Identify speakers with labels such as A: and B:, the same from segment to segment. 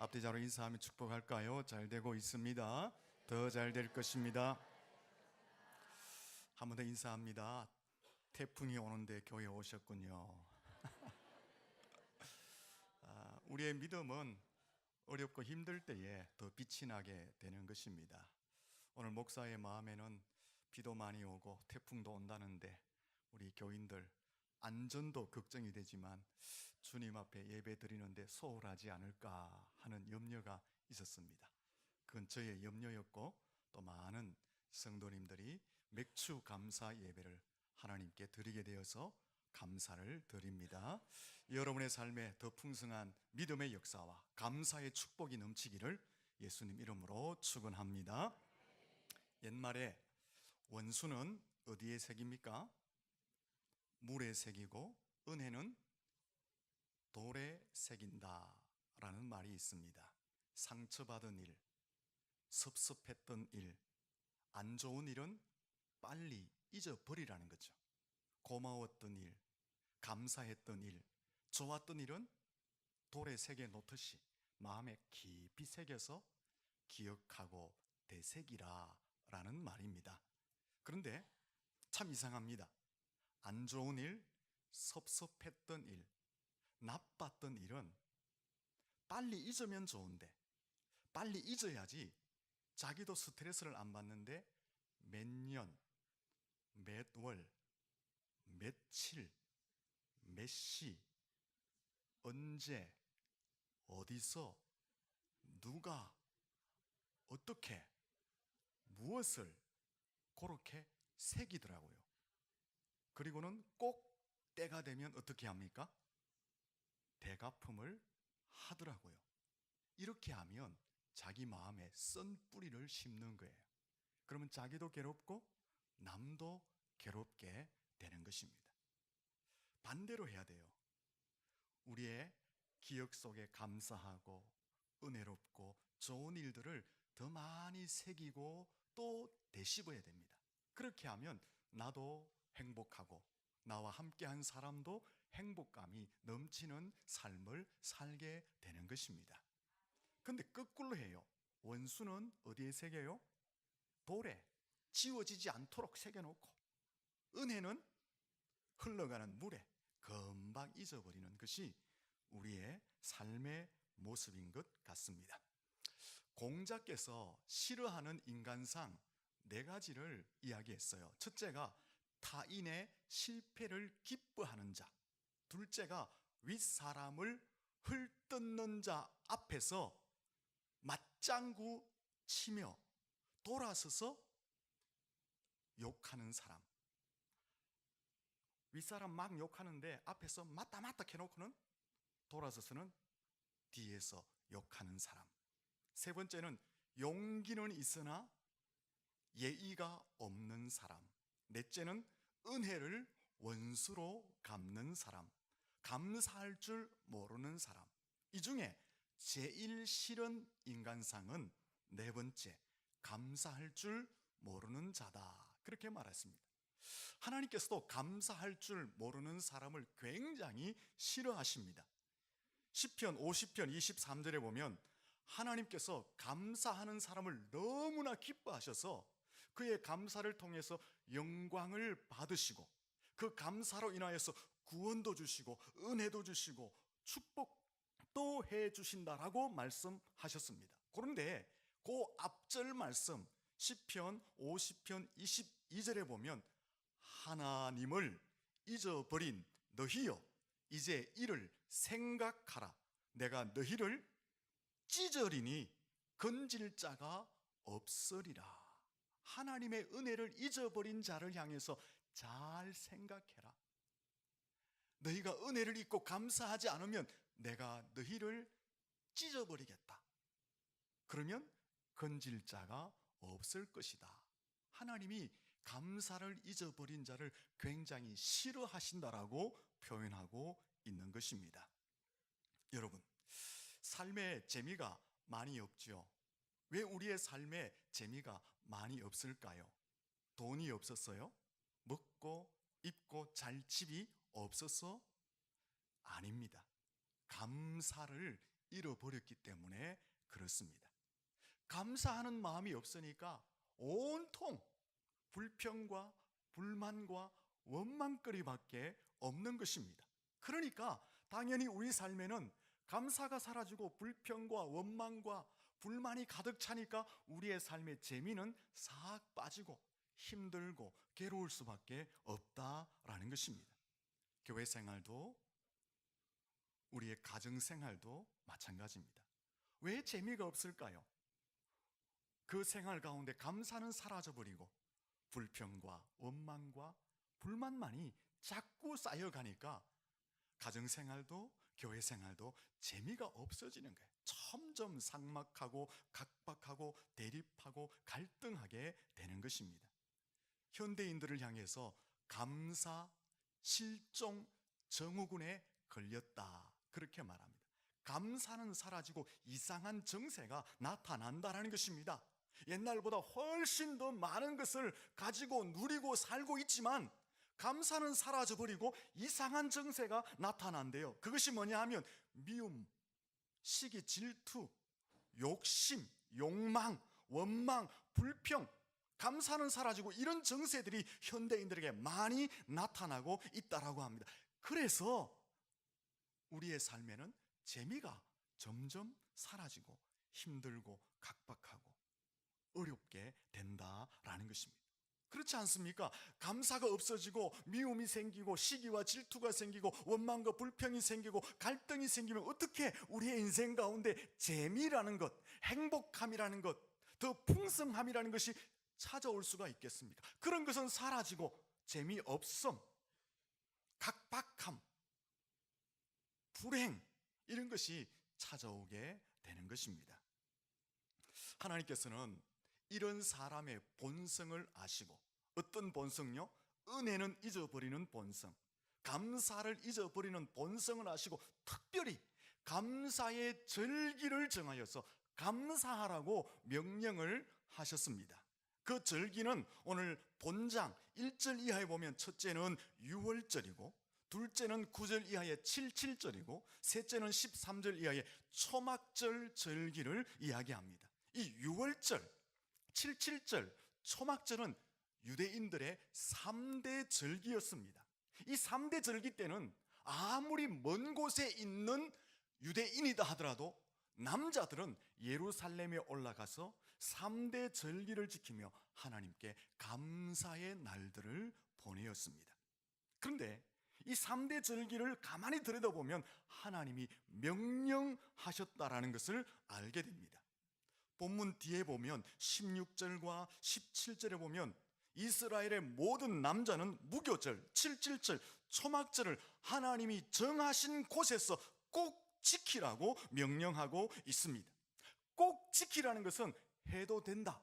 A: 앞뒤자로 인사하며 축복할까요? 잘 되고 있습니다. 더 잘 될 것입니다. 한 번 더 인사합니다. 태풍이 오는데 교회에 오셨군요. 우리의 믿음은 어렵고 힘들 때에 더 빛이 나게 되는 것입니다. 오늘 목사의 마음에는 비도 많이 오고 태풍도 온다는데 우리 교인들 안전도 걱정이 되지만 주님 앞에 예배 드리는데 소홀하지 않을까 하는 염려가 있었습니다. 그건 저의 염려였고 또 많은 성도님들이 맥주 감사 예배를 하나님께 드리게 되어서 감사를 드립니다. 여러분의 삶에 더 풍성한 믿음의 역사와 감사의 축복이 넘치기를 예수님 이름으로 축원합니다. 옛말에 원수는 어디에 새깁니까? 물에 새기고 은혜는 돌에 새긴다 라는 말이 있습니다. 상처받은 일, 섭섭했던 일, 안 좋은 일은 빨리 잊어버리라는 거죠. 고마웠던 일, 감사했던 일, 좋았던 일은 돌에 새겨 놓듯이 마음에 깊이 새겨서 기억하고 되새기라 라는 말입니다. 그런데 참 이상합니다. 안 좋은 일, 섭섭했던 일, 나빴던 일은 빨리 잊으면 좋은데 빨리 잊어야지 자기도 스트레스를 안 받는데 몇 년, 몇 월, 며칠, 몇 시, 언제, 어디서, 누가, 어떻게, 무엇을 그렇게 새기더라고요. 그리고는 꼭 때가 되면 어떻게 합니까? 되갚음을 하더라고요. 이렇게 하면 자기 마음에 썬 뿌리를 심는 거예요. 그러면 자기도 괴롭고 남도 괴롭게 되는 것입니다. 반대로 해야 돼요. 우리의 기억 속에 감사하고 은혜롭고 좋은 일들을 더 많이 새기고 또 되씹어야 됩니다. 그렇게 하면 나도 행복하고 나와 함께한 사람도 행복감이 넘치는 삶을 살게 되는 것입니다. 그런데 거꾸로 해요. 원수는 어디에 새겨요? 돌에 지워지지 않도록 새겨놓고 은혜는 흘러가는 물에 금방 잊어버리는 것이 우리의 삶의 모습인 것 같습니다. 공자께서 싫어하는 인간상 4가지를 이야기했어요. 첫째가 타인의 실패를 기뻐하는 자, 둘째가 윗사람을 헐뜯는 자 앞에서 맞장구 치며 돌아서서 욕하는 사람. 윗사람 막 욕하는데 앞에서 맞다 해놓고는 돌아서서는 뒤에서 욕하는 사람. 세 번째는 용기는 있으나 예의가 없는 사람. 넷째는 은혜를 원수로 갚는 사람, 감사할 줄 모르는 사람. 이 중에 제일 싫은 인간상은 4번째, 감사할 줄 모르는 자다. 그렇게 말했습니다. 하나님께서도 감사할 줄 모르는 사람을 굉장히 싫어하십니다. 시편 50편 23절에 보면 하나님께서 감사하는 사람을 너무나 기뻐하셔서 그의 감사를 통해서 영광을 받으시고 그 감사로 인하여서 구원도 주시고 은혜도 주시고 축복도 해 주신다라고 말씀하셨습니다. 그런데 그 앞절 말씀 시편 50편 22절에 보면 하나님을 잊어버린 너희여 이제 이를 생각하라. 내가 너희를 찢으리니 건질 자가 없으리라. 하나님의 은혜를 잊어버린 자를 향해서 잘 생각해라. 너희가 은혜를 잊고 감사하지 않으면 내가 너희를 찢어버리겠다. 그러면 건질 자가 없을 것이다. 하나님이 감사를 잊어버린 자를 굉장히 싫어하신다라고 표현하고 있는 것입니다. 여러분, 삶에 재미가 많이 없죠. 왜 우리의 삶에 재미가 많이 없을까요? 돈이 없었어요? 먹고 입고 잘 집이 없어서? 아닙니다. 감사를 잃어버렸기 때문에 그렇습니다. 감사하는 마음이 없으니까 온통 불평과 불만과 원망거리밖에 없는 것입니다. 그러니까 당연히 우리 삶에는 감사가 사라지고 불평과 원망과 불만이 가득 차니까 우리의 삶의 재미는 싹 빠지고 힘들고 괴로울 수밖에 없다라는 것입니다. 교회 생활도 우리의 가정 생활도 마찬가지입니다. 왜 재미가 없을까요? 그 생활 가운데 감사는 사라져버리고 불평과 원망과 불만만이 자꾸 쌓여가니까 가정 생활도 교회 생활도 재미가 없어지는 거예요. 점점 삭막하고 각박하고 대립하고 갈등하게 되는 것입니다. 현대인들을 향해서 감사 실종 증후군에 걸렸다 그렇게 말합니다. 감사는 사라지고 이상한 정세가 나타난다는 것입니다. 옛날보다 훨씬 더 많은 것을 가지고 누리고 살고 있지만 감사는 사라져버리고 이상한 정세가 나타난대요. 그것이 뭐냐 하면 미움, 시기, 질투, 욕심, 욕망, 원망, 불평, 감사는 사라지고 이런 정세들이 현대인들에게 많이 나타나고 있다라고 합니다. 그래서 우리의 삶에는 재미가 점점 사라지고 힘들고 각박하고 어렵게 된다라는 것입니다. 그렇지 않습니까? 감사가 없어지고 미움이 생기고 시기와 질투가 생기고 원망과 불평이 생기고 갈등이 생기면 어떻게 우리의 인생 가운데 재미라는 것, 행복함이라는 것, 더 풍성함이라는 것이 찾아올 수가 있겠습니까? 그런 것은 사라지고 재미없음, 각박함, 불행 이런 것이 찾아오게 되는 것입니다. 하나님께서는 이런 사람의 본성을 아시고, 어떤 본성요? 은혜는 잊어버리는 본성, 감사를 잊어버리는 본성을 아시고 특별히 감사의 절기를 정하여서 감사하라고 명령을 하셨습니다. 그 절기는 오늘 본장 1절 이하에 보면 첫째는 유월절이고 둘째는 9절 이하의 77절이고 셋째는 13절 이하의 초막절 절기를 이야기합니다. 이 유월절, 77절, 초막절은 유대인들의 3대 절기였습니다. 이 3대 절기 때는 아무리 먼 곳에 있는 유대인이다 하더라도 남자들은 예루살렘에 올라가서 3대 절기를 지키며 하나님께 감사의 날들을 보내었습니다. 그런데 이 3대 절기를 가만히 들여다보면 하나님이 명령하셨다라는 것을 알게 됩니다. 본문 뒤에 보면 16절과 17절에 보면 이스라엘의 모든 남자는 무교절, 77절, 초막절을 하나님이 정하신 곳에서 꼭 지키라고 명령하고 있습니다. 꼭 지키라는 것은 해도 된다,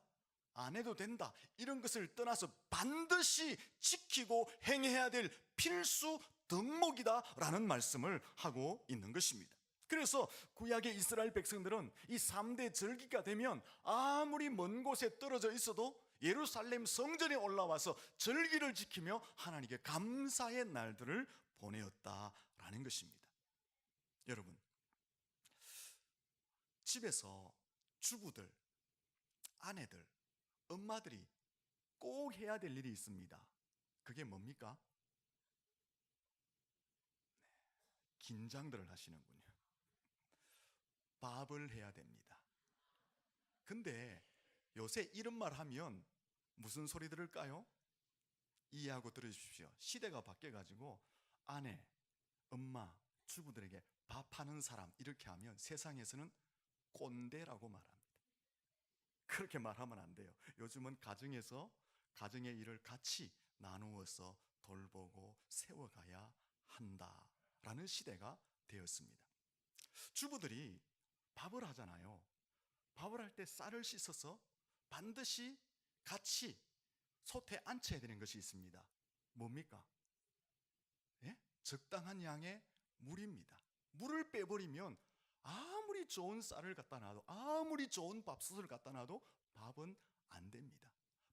A: 안 해도 된다 이런 것을 떠나서 반드시 지키고 행해야 될 필수 덕목이다라는 말씀을 하고 있는 것입니다. 그래서 구약의 이스라엘 백성들은 이 3대 절기가 되면 아무리 먼 곳에 떨어져 있어도 예루살렘 성전에 올라와서 절기를 지키며 하나님께 감사의 날들을 보내었다라는 것입니다. 여러분, 집에서 주부들, 아내들, 엄마들이 꼭 해야 될 일이 있습니다. 그게 뭡니까? 긴장들을 하시는군요. 밥을 해야 됩니다. 근데 요새 이런 말 하면 무슨 소리 들을까요? 이해하고 들으십시오. 시대가 바뀌어가지고 아내, 엄마, 주부들에게 밥하는 사람 이렇게 하면 세상에서는 꼰대라고 말합니다. 그렇게 말하면 안 돼요. 요즘은 가정에서 가정의 일을 같이 나누어서 돌보고 세워가야 한다라는 시대가 되었습니다. 주부들이 밥을 하잖아요. 밥을 할 때 쌀을 씻어서 반드시 같이 솥에 앉혀야 되는 것이 있습니다. 뭡니까? 예? 적당한 양의 물입니다. 물을 빼버리면 아무리 좋은 쌀을 갖다 놔도, 아무리 좋은 밥솥을 갖다 놔도 밥은 안 됩니다.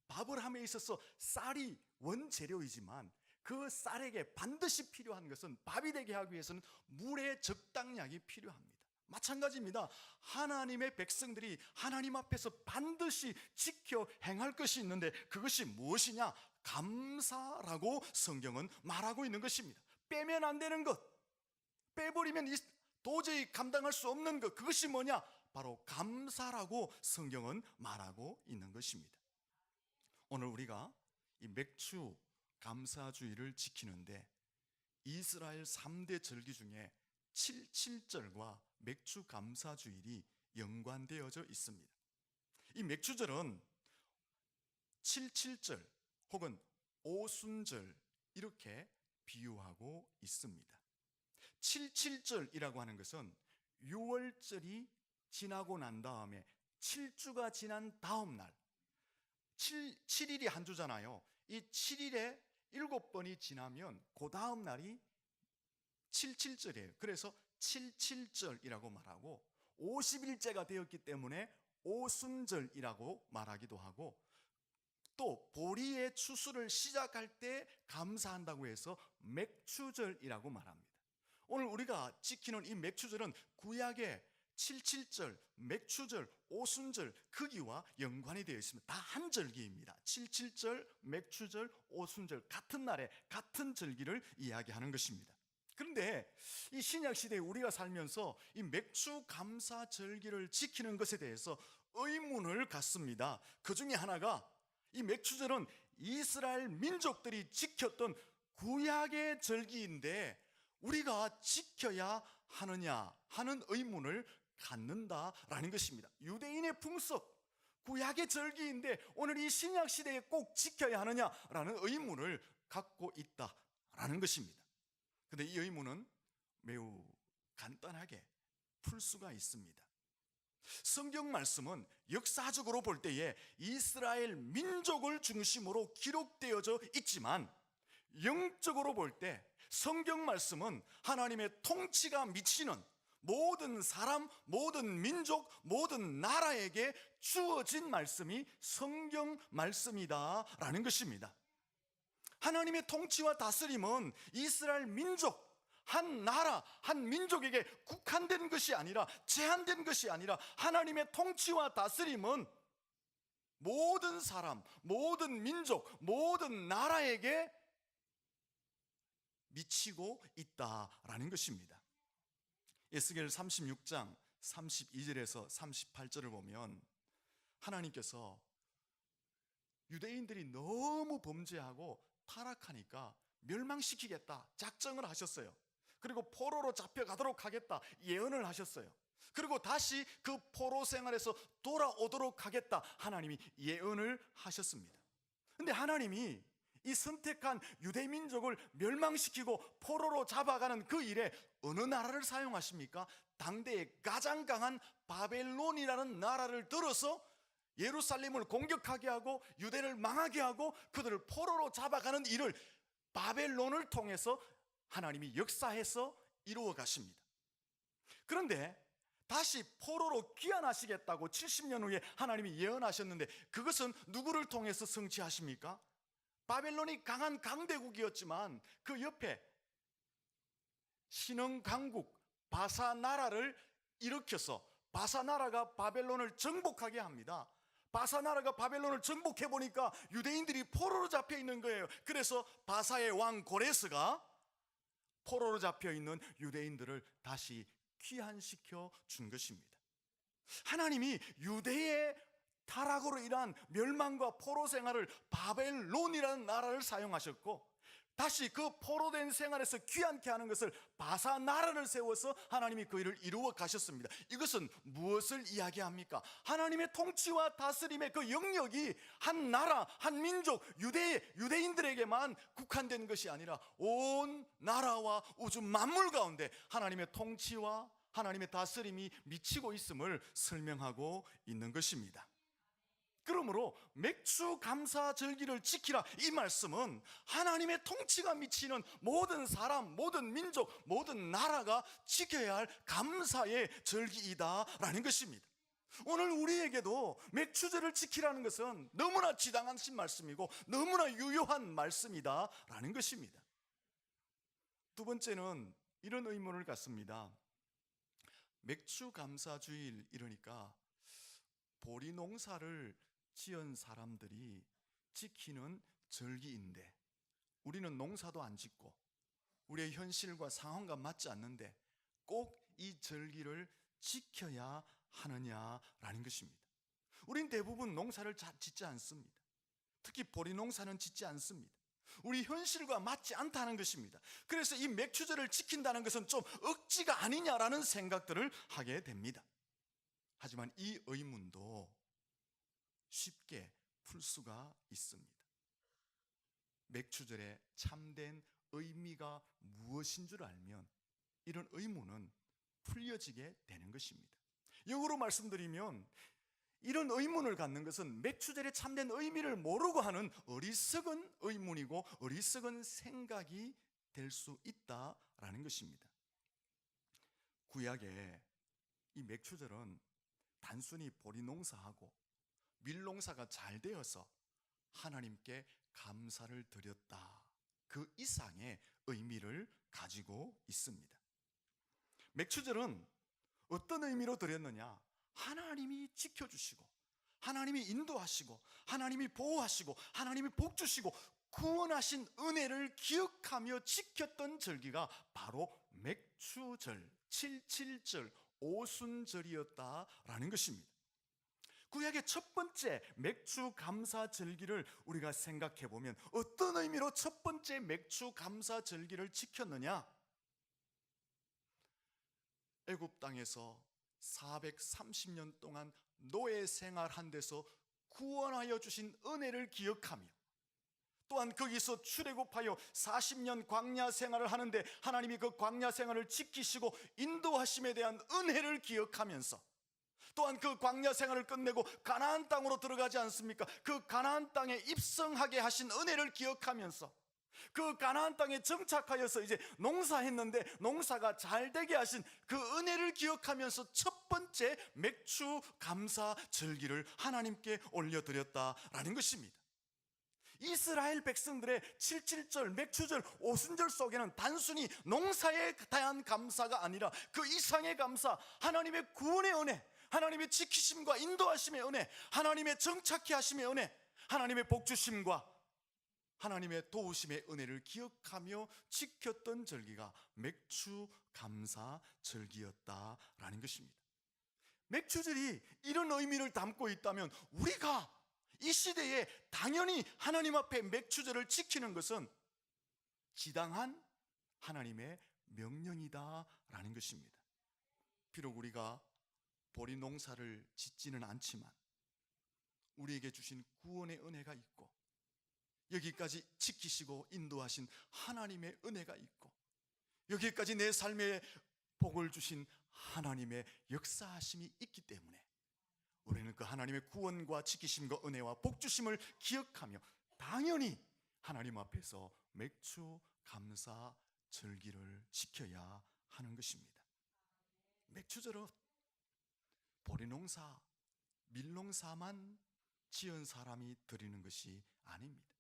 A: 밥을 함에 있어서 쌀이 원재료이지만 그 쌀에게 반드시 필요한 것은, 밥이 되게 하기 위해서는 물의 적당량이 필요합니다. 마찬가지입니다. 하나님의 백성들이 하나님 앞에서 반드시 지켜 행할 것이 있는데 그것이 무엇이냐? 감사라고 성경은 말하고 있는 것입니다. 빼면 안 되는 것, 빼버리면 도저히 감당할 수 없는 것, 그것이 뭐냐? 바로 감사라고 성경은 말하고 있는 것입니다. 오늘 우리가 이 맥주 감사주의를 지키는데 이스라엘 3대 절기 중에 77절과 맥주 감사주일이 연관되어져 있습니다. 이 맥주절은 77절 혹은 오순절 이렇게 비유하고 있습니다. 77절이라고 하는 것은 6월절이 지나고 난 다음에 7주가 지난 다음 날, 7일이 한 주잖아요. 이 7일에 7번이 지나면 그 다음 날이 77절이에요. 그래서 77절이라고 말하고 50일째가 되었기 때문에 오순절이라고 말하기도 하고, 또 보리의 추수를 시작할 때 감사한다고 해서 맥추절이라고 말합니다. 오늘 우리가 지키는 이 맥추절은 구약의 77절, 맥추절, 오순절 거기와 연관이 되어 있습니다. 다 한 절기입니다. 77절, 맥추절, 오순절 같은 날에 같은 절기를 이야기하는 것입니다. 그런데 이 신약 시대에 우리가 살면서 이 맥주 감사 절기를 지키는 것에 대해서 의문을 갖습니다. 그 중에 하나가 이 맥추절은 이스라엘 민족들이 지켰던 구약의 절기인데 우리가 지켜야 하느냐 하는 의문을 갖는다라는 것입니다. 유대인의 풍습, 구약의 절기인데 오늘 이 신약 시대에 꼭 지켜야 하느냐라는 의문을 갖고 있다라는 것입니다. 그런데 이 의문은 매우 간단하게 풀 수가 있습니다. 성경 말씀은 역사적으로 볼 때에 이스라엘 민족을 중심으로 기록되어져 있지만 영적으로 볼 때 성경 말씀은 하나님의 통치가 미치는 모든 사람, 모든 민족, 모든 나라에게 주어진 말씀이 성경 말씀이다라는 것입니다. 하나님의 통치와 다스림은 이스라엘 민족, 한 나라, 한 민족에게 국한된 것이 아니라, 제한된 것이 아니라 하나님의 통치와 다스림은 모든 사람, 모든 민족, 모든 나라에게 미치고 있다라는 것입니다. 에스겔 36장 32절에서 38절을 보면 하나님께서 유대인들이 너무 범죄하고 타락하니까 멸망시키겠다 작정을 하셨어요. 그리고 포로로 잡혀가도록 하겠다 예언을 하셨어요. 그리고 다시 그 포로 생활에서 돌아오도록 하겠다 하나님이 예언을 하셨습니다. 그런데 하나님이 이 선택한 유대민족을 멸망시키고 포로로 잡아가는 그 일에 어느 나라를 사용하십니까? 당대의 가장 강한 바벨론이라는 나라를 들어서 예루살렘을 공격하게 하고 유대를 망하게 하고 그들을 포로로 잡아가는 일을 바벨론을 통해서 하나님이 역사해서 이루어 가십니다. 그런데 다시 포로로 귀환하시겠다고 70년 후에 하나님이 예언하셨는데 그것은 누구를 통해서 성취하십니까? 바벨론이 강한 강대국이었지만 그 옆에 신흥 강국 바사 나라를 일으켜서 바사 나라가 바벨론을 정복하게 합니다. 바사 나라가 바벨론을 정복해 보니까 유대인들이 포로로 잡혀 있는 거예요. 그래서 바사의 왕 고레스가 포로로 잡혀 있는 유대인들을 다시 귀환시켜 준 것입니다. 하나님이 유대의 타락으로 인한 멸망과 포로 생활을 바벨론이라는 나라를 사용하셨고 다시 그 포로된 생활에서 귀환케 하는 것을 바사 나라를 세워서 하나님이 그 일을 이루어 가셨습니다. 이것은 무엇을 이야기합니까? 하나님의 통치와 다스림의 그 영역이 한 나라, 한 민족, 유대인들에게만 국한된 것이 아니라 온 나라와 우주 만물 가운데 하나님의 통치와 하나님의 다스림이 미치고 있음을 설명하고 있는 것입니다. 그러므로 맥주 감사 절기를 지키라 이 말씀은 하나님의 통치가 미치는 모든 사람, 모든 민족, 모든 나라가 지켜야 할 감사의 절기이다라는 것입니다. 오늘 우리에게도 맥주절을 지키라는 것은 너무나 지당하신 말씀이고 너무나 유효한 말씀이다라는 것입니다. 두 번째는 이런 의문을 갖습니다. 맥추감사주일 이러니까 보리 농사를 지은 사람들이 지키는 절기인데 우리는 농사도 안 짓고 우리의 현실과 상황과 맞지 않는데 꼭 이 절기를 지켜야 하느냐라는 것입니다. 우린 대부분 농사를 짓지 않습니다. 특히 보리 농사는 짓지 않습니다. 우리 현실과 맞지 않다는 것입니다. 그래서 이 맥추절을 지킨다는 것은 좀 억지가 아니냐라는 생각들을 하게 됩니다. 하지만 이 의문도 쉽게 풀 수가 있습니다. 맥추절의 참된 의미가 무엇인 줄 알면 이런 의문은 풀려지게 되는 것입니다. 영어로 말씀드리면 이런 의문을 갖는 것은 맥추절의 참된 의미를 모르고 하는 어리석은 의문이고 어리석은 생각이 될 수 있다라는 것입니다. 구약에 이 맥추절은 단순히 보리 농사하고 밀 농사가 잘 되어서 하나님께 감사를 드렸다, 그 이상의 의미를 가지고 있습니다. 맥추절은 어떤 의미로 드렸느냐? 하나님이 지켜주시고 하나님이 인도하시고 하나님이 보호하시고 하나님이 복주시고 구원하신 은혜를 기억하며 지켰던 절기가 바로 맥추절, 77절, 오순절이었다라는 것입니다. 구약의 첫 번째 맥추감사절기를 우리가 생각해 보면 어떤 의미로 첫 번째 맥추감사절기를 지켰느냐? 애굽 땅에서 430년 동안 노예 생활한 데서 구원하여 주신 은혜를 기억하며 또한 거기서 출애굽하여 40년 광야 생활을 하는데 하나님이 그 광야 생활을 지키시고 인도하심에 대한 은혜를 기억하면서 또한 그 광야 생활을 끝내고 가나안 땅으로 들어가지 않습니까? 그 가나안 땅에 입성하게 하신 은혜를 기억하면서 그 가나안 땅에 정착하여서 이제 농사했는데 농사가 잘 되게 하신 그 은혜를 기억하면서 첫 번째 맥추 감사 절기를 하나님께 올려드렸다라는 것입니다. 이스라엘 백성들의 77절, 맥추절, 오순절 속에는 단순히 농사에 대한 감사가 아니라 그 이상의 감사, 하나님의 구원의 은혜, 하나님의 지키심과 인도하심의 은혜, 하나님의 정착케 하심의 은혜, 하나님의 복주심과 하나님의 도우심의 은혜를 기억하며 지켰던 절기가 맥추 감사 절기였다라는 것입니다. 맥추절이 이런 의미를 담고 있다면 우리가 이 시대에 당연히 하나님 앞에 맥추절을 지키는 것은 지당한 하나님의 명령이다라는 것입니다. 비록 우리가 보리 농사를 짓지는 않지만 우리에게 주신 구원의 은혜가 있고 여기까지 지키시고 인도하신 하나님의 은혜가 있고 여기까지 내 삶에 복을 주신 하나님의 역사하심이 있기 때문에 우리는 그 하나님의 구원과 지키심과 은혜와 복주심을 기억하며 당연히 하나님 앞에서 맥추 감사 절기를 지켜야 하는 것입니다. 맥추절은 보리농사, 밀농사만 지은 사람이 드리는 것이 아닙니다.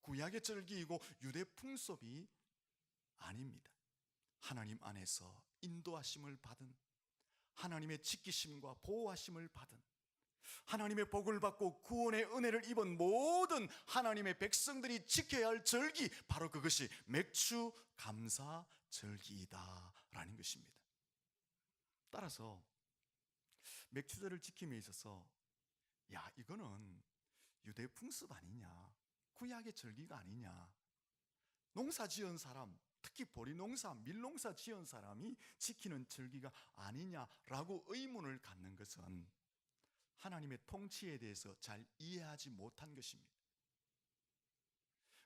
A: 구약의 절기이고 유대 풍습이 아닙니다. 하나님 안에서 인도하심을 받은, 하나님의 지키심과 보호하심을 받은, 하나님의 복을 받고 구원의 은혜를 입은 모든 하나님의 백성들이 지켜야 할 절기, 바로 그것이 맥추 감사 절기이다라는 것입니다. 따라서 맥추절을 지킴에 있어서 이거는 유대 풍습 아니냐, 구약의 절기가 아니냐, 농사 지은 사람, 특히 보리 농사, 밀 농사 지은 사람이 지키는 절기가 아니냐라고 의문을 갖는 것은 하나님의 통치에 대해서 잘 이해하지 못한 것입니다.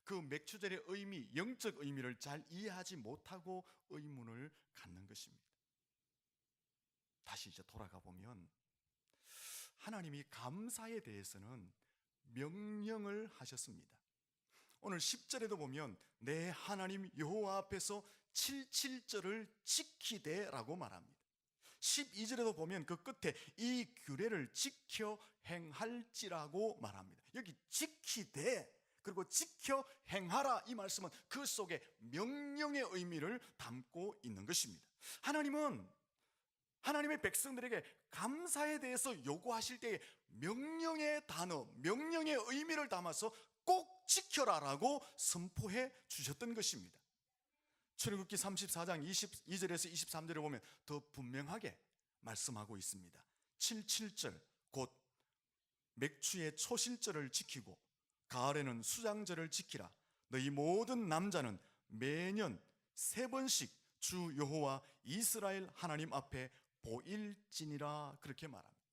A: 그 맥추절의 의미, 영적 의미를 잘 이해하지 못하고 의문을 갖는 것입니다. 다시 이제 돌아가 보면 하나님이 감사에 대해서는 명령을 하셨습니다. 오늘 10절에도 보면 내 하나님 여호와 앞에서 77절을 지키되라고 말합니다. 12절에도 보면 그 끝에 이 규례를 지켜 행할지라고 말합니다. 여기 지키되 그리고 지켜 행하라, 이 말씀은 그 속에 명령의 의미를 담고 있는 것입니다. 하나님은 하나님의 백성들에게 감사에 대해서 요구하실 때에 명령의 단어, 명령의 의미를 담아서 꼭 지켜라라고 선포해 주셨던 것입니다. 출애굽기 34장 22절에서 23절에 보면 더 분명하게 말씀하고 있습니다. 77절 곧 맥추의 초실절을 지키고 가을에는 수장절을 지키라. 너희 모든 남자는 매년 3번씩 주 여호와 이스라엘 하나님 앞에 보일지니라, 그렇게 말합니다.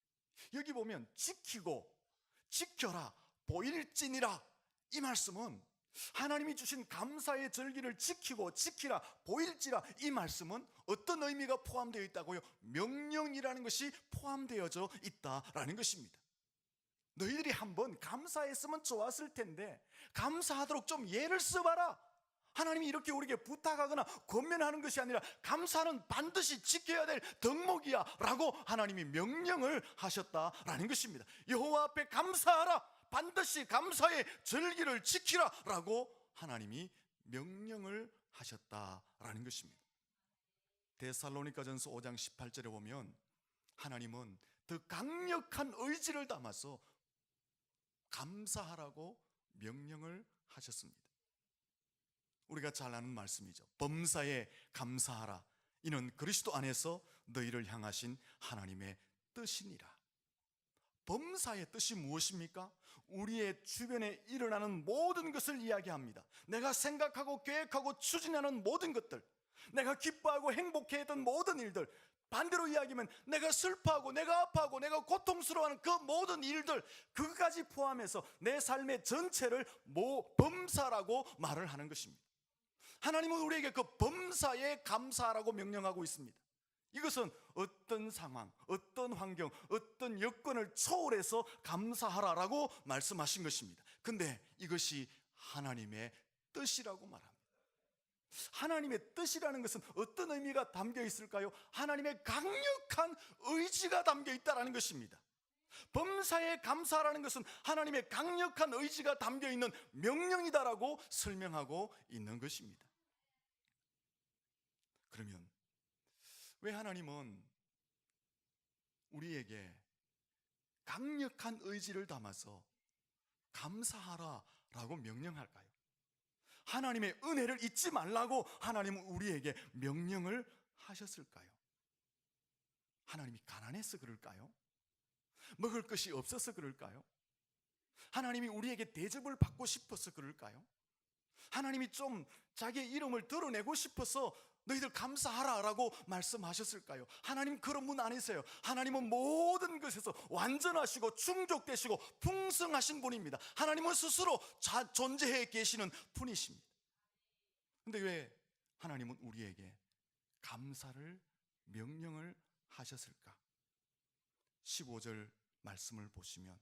A: 여기 보면 지키고 지켜라, 보일지니라, 이 말씀은 하나님이 주신 감사의 절기를 지키고 지키라, 보일지라, 이 말씀은 어떤 의미가 포함되어 있다고요? 명령이라는 것이 포함되어져 있다라는 것입니다. 너희들이 한번 감사했으면 좋았을 텐데 감사하도록 좀 예를 써봐라. 하나님이 이렇게 우리에게 부탁하거나 권면하는 것이 아니라 감사는 반드시 지켜야 될 덕목이야 라고 하나님이 명령을 하셨다라는 것입니다. 여호와 앞에 감사하라, 반드시 감사의 절기를 지키라 라고 하나님이 명령을 하셨다라는 것입니다. 데살로니가전서 5장 18절에 보면 하나님은 더 강력한 의지를 담아서 감사하라고 명령을 하셨습니다. 우리가 잘 아는 말씀이죠. 범사에 감사하라. 이는 그리스도 안에서 너희를 향하신 하나님의 뜻이니라. 범사의 뜻이 무엇입니까? 우리의 주변에 일어나는 모든 것을 이야기합니다. 내가 생각하고 계획하고 추진하는 모든 것들, 내가 기뻐하고 행복해했던 모든 일들, 반대로 이야기하면 내가 슬퍼하고 내가 아파하고 내가 고통스러워하는 그 모든 일들, 그것까지 포함해서 내 삶의 전체를 범사라고 말을 하는 것입니다. 하나님은 우리에게 그 범사에 감사하라고 명령하고 있습니다. 이것은 어떤 상황, 어떤 환경, 어떤 여건을 초월해서 감사하라라고 말씀하신 것입니다. 근데 이것이 하나님의 뜻이라고 말합니다. 하나님의 뜻이라는 것은 어떤 의미가 담겨 있을까요? 하나님의 강력한 의지가 담겨 있다는 것입니다. 범사에 감사하라는 것은 하나님의 강력한 의지가 담겨 있는 명령이다라고 설명하고 있는 것입니다. 그러면 왜 하나님은 우리에게 강력한 의지를 담아서 감사하라라고 명령할까요? 하나님의 은혜를 잊지 말라고 하나님은 우리에게 명령을 하셨을까요? 하나님이 가난해서 그럴까요? 먹을 것이 없어서 그럴까요? 하나님이 우리에게 대접을 받고 싶어서 그럴까요? 하나님이 좀 자기의 이름을 드러내고 싶어서 너희들 감사하라라고 말씀하셨을까요? 하나님 그런 분 아니세요. 하나님은 모든 것에서 완전하시고 충족되시고 풍성하신 분입니다. 하나님은 스스로 존재해 계시는 분이십니다. 근데 왜 하나님은 우리에게 감사를 명령을 하셨을까? 15절 말씀을 보시면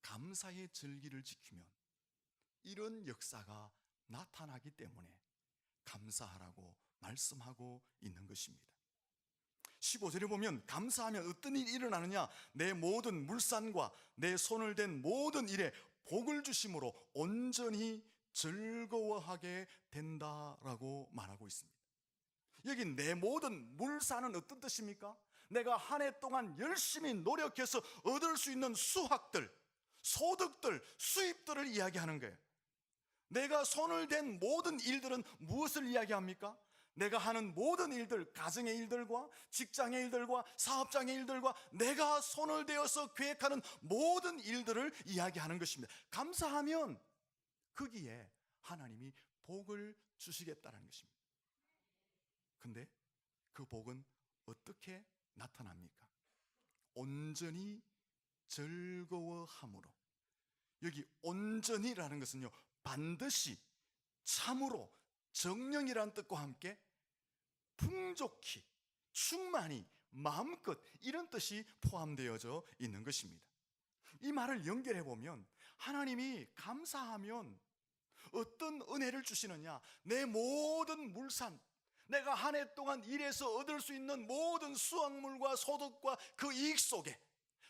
A: 감사의 절기를 지키면 이런 역사가 나타나기 때문에 감사하라고 말씀하고 있는 것입니다. 15절에 보면 감사하면 어떤 일이 일어나느냐? 내 모든 물산과 내 손을 댄 모든 일에 복을 주심으로 온전히 즐거워하게 된다라고 말하고 있습니다. 여기 내 모든 물산은 어떤 뜻입니까? 내가 한 해 동안 열심히 노력해서 얻을 수 있는 수확들, 소득들, 수입들을 이야기하는 거예요. 내가 손을 댄 모든 일들은 무엇을 이야기합니까? 내가 하는 모든 일들, 가정의 일들과 직장의 일들과 사업장의 일들과 내가 손을 대어서 계획하는 모든 일들을 이야기하는 것입니다. 감사하면 거기에 하나님이 복을 주시겠다는 것입니다. 근데 그 복은 어떻게 나타납니까? 온전히 즐거워함으로. 여기 온전히라는 것은요, 반드시, 참으로, 정령이라는 뜻과 함께 풍족히, 충만히, 마음껏, 이런 뜻이 포함되어져 있는 것입니다. 이 말을 연결해 보면 하나님이 감사하면 어떤 은혜를 주시느냐? 내 모든 물산, 내가 한 해 동안 일해서 얻을 수 있는 모든 수확물과 소득과 그 이익 속에,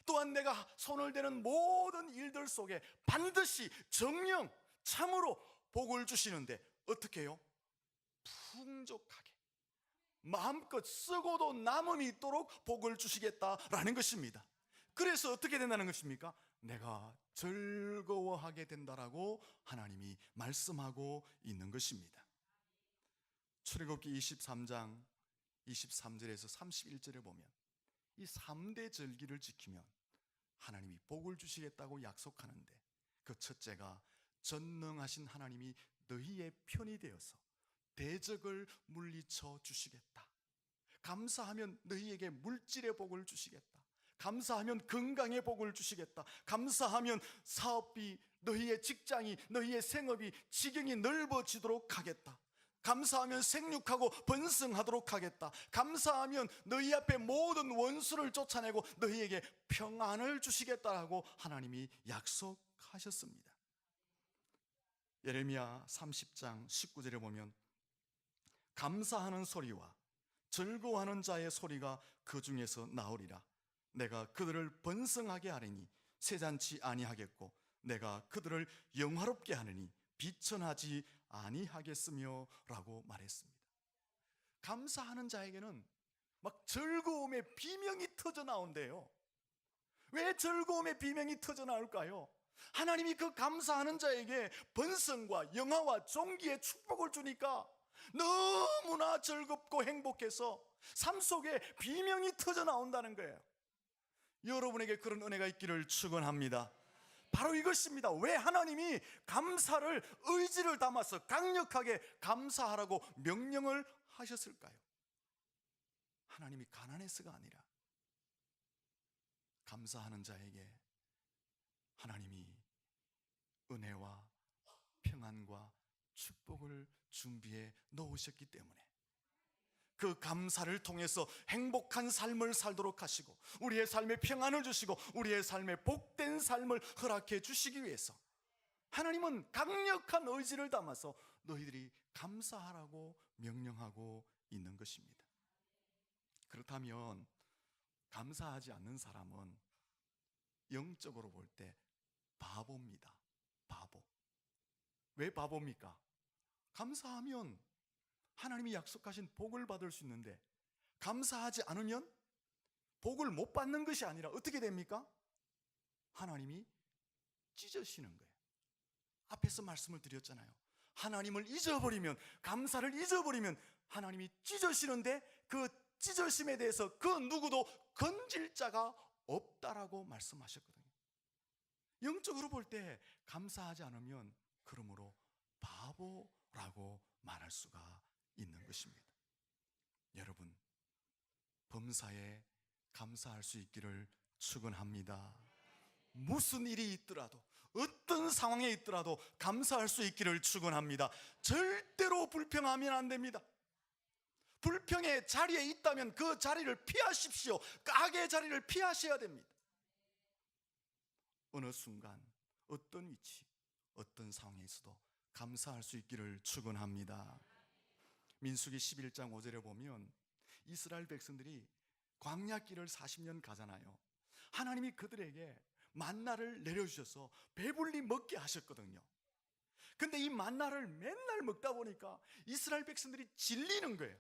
A: 또한 내가 손을 대는 모든 일들 속에 반드시 정령, 참으로 복을 주시는데 어떻게 해요? 풍족하게, 마음껏 쓰고도 남음이 있도록 복을 주시겠다라는 것입니다. 그래서 어떻게 된다는 것입니까? 내가 즐거워하게 된다라고 하나님이 말씀하고 있는 것입니다. 출애굽기 23장 23절에서 31절에 보면 이 3대 절기를 지키면 하나님이 복을 주시겠다고 약속하는데, 그 첫째가 전능하신 하나님이 너희의 편이 되어서 대적을 물리쳐 주시겠다. 감사하면 너희에게 물질의 복을 주시겠다. 감사하면 건강의 복을 주시겠다. 감사하면 사업비, 너희의 직장이, 너희의 생업이, 지경이 넓어지도록 하겠다. 감사하면 생육하고 번성하도록 하겠다. 감사하면 너희 앞에 모든 원수를 쫓아내고 너희에게 평안을 주시겠다라고 하나님이 약속하셨습니다. 예레미야 30장 19절에 보면 감사하는 소리와 즐거워하는 자의 소리가 그 중에서 나오리라. 내가 그들을 번성하게 하리니 세잔치 아니하겠고 내가 그들을 영화롭게 하느니 비천하지 아니하겠으며 라고 말했습니다. 감사하는 자에게는 막 즐거움의 비명이 터져 나온대요. 왜 즐거움의 비명이 터져 나올까요? 하나님이 그 감사하는 자에게 번성과 영화와 존귀의 축복을 주니까 너무나 즐겁고 행복해서 삶 속에 비명이 터져 나온다는 거예요. 여러분에게 그런 은혜가 있기를 축원합니다. 바로 이것입니다. 왜 하나님이 감사를, 의지를 담아서 강력하게 감사하라고 명령을 하셨을까요? 하나님이 가난해서가 아니라 감사하는 자에게 하나님이 은혜와 평안과 축복을 준비해 놓으셨기 때문에 그 감사를 통해서 행복한 삶을 살도록 하시고 우리의 삶에 평안을 주시고 우리의 삶에 복된 삶을 허락해 주시기 위해서 하나님은 강력한 의지를 담아서 너희들이 감사하라고 명령하고 있는 것입니다. 그렇다면 감사하지 않는 사람은 영적으로 볼 때 바보입니다. 바보. 왜 바보입니까? 감사하면 하나님이 약속하신 복을 받을 수 있는데 감사하지 않으면 복을 못 받는 것이 아니라 어떻게 됩니까? 하나님이 찢으시는 거예요. 앞에서 말씀을 드렸잖아요. 하나님을 잊어버리면, 감사를 잊어버리면 하나님이 찢으시는데 그 찢으심에 대해서 그 누구도 건질 자가 없다라고 말씀하셨거든요. 영적으로 볼 때 감사하지 않으면 그러므로 바보라고 말할 수가 있는 것입니다. 여러분, 범사에 감사할 수 있기를 축원합니다. 무슨 일이 있더라도, 어떤 상황에 있더라도 감사할 수 있기를 축원합니다. 절대로 불평하면 안 됩니다. 불평의 자리에 있다면 그 자리를 피하십시오. 악의 자리를 피하셔야 됩니다. 어느 순간, 어떤 위치, 어떤 상황에서도 감사할 수 있기를 축원합니다. 민수기 11장 5절에 보면 이스라엘 백성들이 광야길을 40년 가잖아요. 하나님이 그들에게 만나를 내려주셔서 배불리 먹게 하셨거든요. 근데 이 만나를 맨날 먹다 보니까 이스라엘 백성들이 질리는 거예요.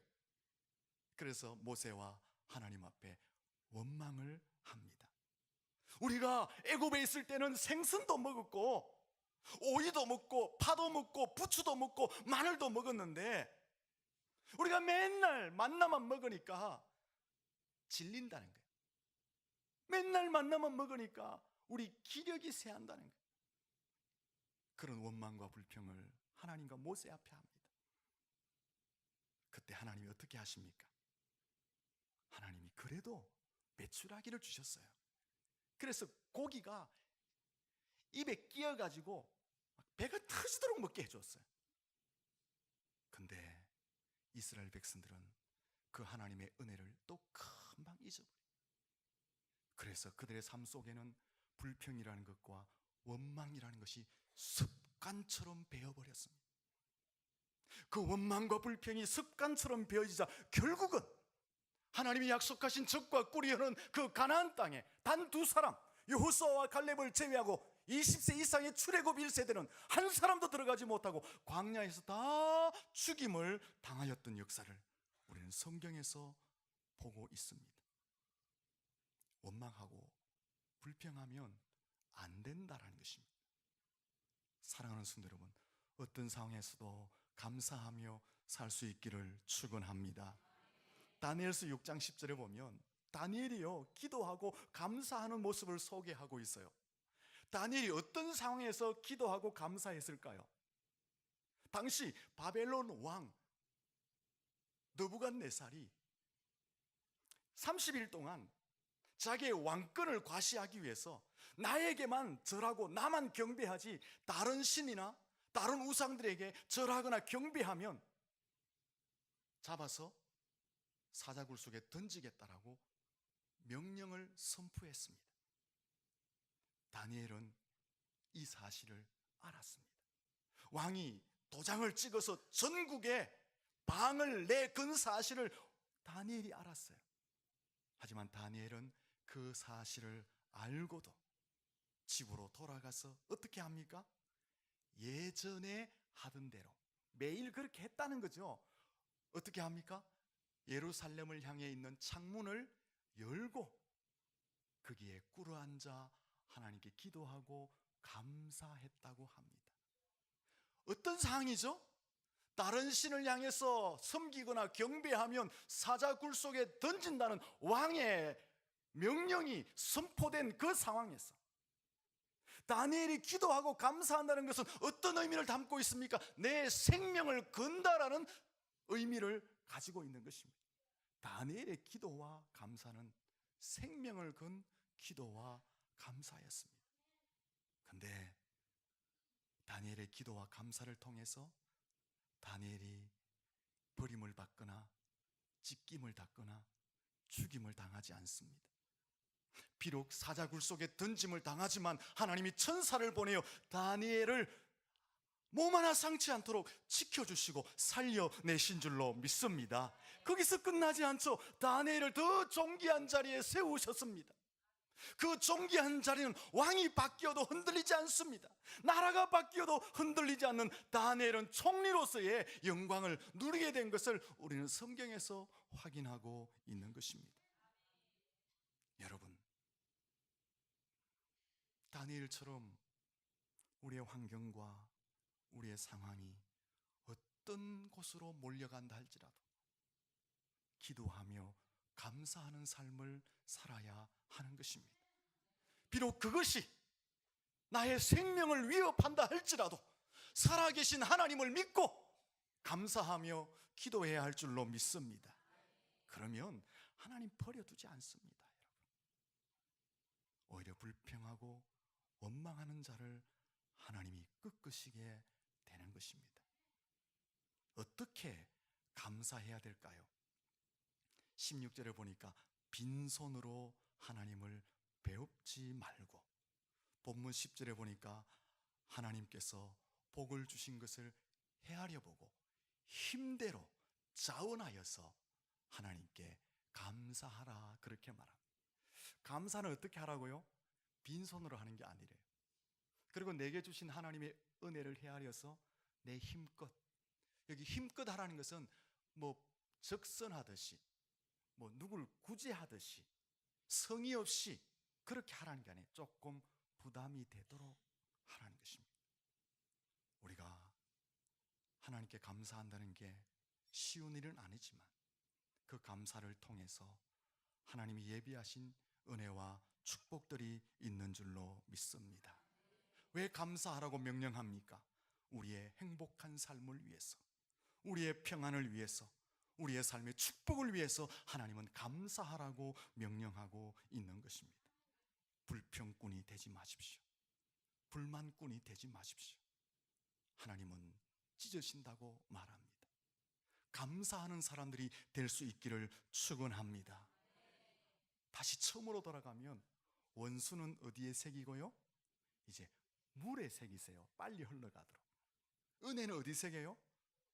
A: 그래서 모세와 하나님 앞에 원망을 합니다. 우리가 애굽에 있을 때는 생선도 먹었고 오이도 먹고 파도 먹고 부추도 먹고 마늘도 먹었는데 우리가 맨날 만나만 먹으니까 질린다는 거예요. 맨날 만나만 먹으니까 우리 기력이 쇠한다는 거예요. 그런 원망과 불평을 하나님과 모세 앞에 합니다. 그때 하나님이 어떻게 하십니까? 하나님이 그래도 메추라기를 주셨어요. 그래서 고기가 입에 끼어가지고 배가 터지도록 먹게 해줬어요. 근데 이스라엘 백성들은 그 하나님의 은혜를 또 금방 잊어버려요. 그래서 그들의 삶 속에는 불평이라는 것과 원망이라는 것이 습관처럼 배어버렸습니다. 그 원망과 불평이 습관처럼 배어지자 결국은 하나님이 약속하신 적과 꿀이 흐르는 그 가나안 땅에 단 두 사람, 여호수아와 갈렙을 제외하고 20세 이상의 출애굽 1세대는 한 사람도 들어가지 못하고 광야에서 다 죽임을 당하였던 역사를 우리는 우리는 성경에서 보고 있습니다. 원망하고 불평하면 안 된다라는 것입니다. 사랑하는 성도 여러분, 어떤 상황에서도 감사하며 살 수 있기를 축원합니다. 다니엘서 6장 10절에 보면 다니엘이요 기도하고 감사하는 모습을 소개하고 있어요. 다니엘이 어떤 상황에서 기도하고 감사했을까요? 당시 바벨론 왕 느부갓네살이 30일 동안 자기의 왕권을 과시하기 위해서 나에게만 절하고 나만 경배하지 다른 신이나 다른 우상들에게 절하거나 경배하면 잡아서 사자굴 속에 던지겠다라고 명령을 선포했습니다. 다니엘은 이 사실을 알았습니다. 왕이 도장을 찍어서 전국에 방을 내건 사실을 다니엘이 알았어요. 하지만 다니엘은 그 사실을 알고도 집으로 돌아가서 어떻게 합니까? 예전에 하던 대로 매일 그렇게 했다는 거죠. 어떻게 합니까? 예루살렘을 향해 있는 창문을 열고 거기에 꿇어앉아 하나님께 기도하고 감사했다고 합니다. 어떤 상황이죠? 다른 신을 향해서 섬기거나 경배하면 사자굴 속에 던진다는 왕의 명령이 선포된 그 상황에서 다니엘이 기도하고 감사한다는 것은 어떤 의미를 담고 있습니까? 내 생명을 건다라는 의미를 가지고 있는 것입니다. 다니엘의 기도와 감사는 생명을 건 기도와 감사였습니다. 그런데 다니엘의 기도와 감사를 통해서 다니엘이 버림을 받거나 찢김을 받거나 죽임을 당하지 않습니다. 비록 사자굴 속에 던짐을 당하지만 하나님이 천사를 보내어 다니엘을 몸 하나 상치 않도록 지켜주시고 살려내신 줄로 믿습니다. 거기서 끝나지 않죠. 다니엘을 더 존귀한 자리에 세우셨습니다. 그 존귀한 자리는 왕이 바뀌어도 흔들리지 않습니다. 나라가 바뀌어도 흔들리지 않는 다니엘은 총리로서의 영광을 누리게 된 것을 우리는 성경에서 확인하고 있는 것입니다. 여러분, 다니엘처럼 우리의 환경과 우리의 상황이 어떤 곳으로 몰려간다 할지라도 기도하며 감사하는 삶을 살아야 하는 것입니다. 비록 그것이 나의 생명을 위협한다 할지라도 살아계신 하나님을 믿고 감사하며 기도해야 할 줄로 믿습니다. 그러면 하나님 버려두지 않습니다. 오히려 불평하고 원망하는 자를 하나님이 끄끄시게 되는 것입니다. 어떻게 감사해야 될까요? 16절에 보니까 빈손으로 하나님을 배웁지 말고, 본문 10절에 보니까 하나님께서 복을 주신 것을 헤아려 보고 힘대로 자원하여서 하나님께 감사하라, 그렇게 말합니다. 감사는 어떻게 하라고요? 빈손으로 하는 게 아니래요. 그리고 내게 주신 하나님의 은혜를 헤아려서 내 힘껏, 여기 힘껏 하라는 것은 뭐 적선하듯이, 뭐 누굴 구제하듯이 성의 없이 그렇게 하라는 게 아니에요. 조금 부담이 되도록 하라는 것입니다. 우리가 하나님께 감사한다는 게 쉬운 일은 아니지만 그 감사를 통해서 하나님이 예비하신 은혜와 축복들이 있는 줄로 믿습니다. 왜 감사하라고 명령합니까? 우리의 행복한 삶을 위해서, 우리의 평안을 위해서, 우리의 삶의 축복을 위해서 하나님은 감사하라고 명령하고 있는 것입니다. 불평꾼이 되지 마십시오. 불만꾼이 되지 마십시오. 하나님은 찢으신다고 말합니다. 감사하는 사람들이 될 수 있기를 축원합니다. 다시 처음으로 돌아가면 원수는 어디에 새기고요? 이제 물에 새기세요. 빨리 흘러가도록. 은혜는 어디 새겨요?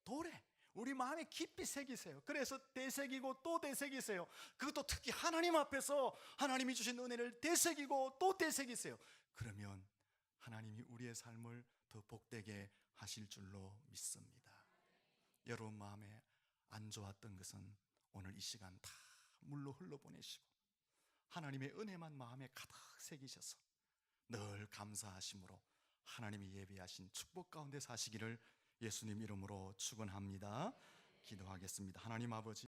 A: 돌에, 우리 마음에 깊이 새기세요. 그래서 되새기고 또 되새기세요. 그것도 특히 하나님 앞에서 하나님이 주신 은혜를 되새기고 또 되새기세요. 그러면 하나님이 우리의 삶을 더 복되게 하실 줄로 믿습니다. 여러분 마음에 안 좋았던 것은 오늘 이 시간 다 물로 흘러보내시고 하나님의 은혜만 마음에 가득 새기셔서 늘 감사하심으로 하나님이 예비하신 축복 가운데 사시기를 예수님 이름으로 축원합니다. 기도하겠습니다. 하나님 아버지,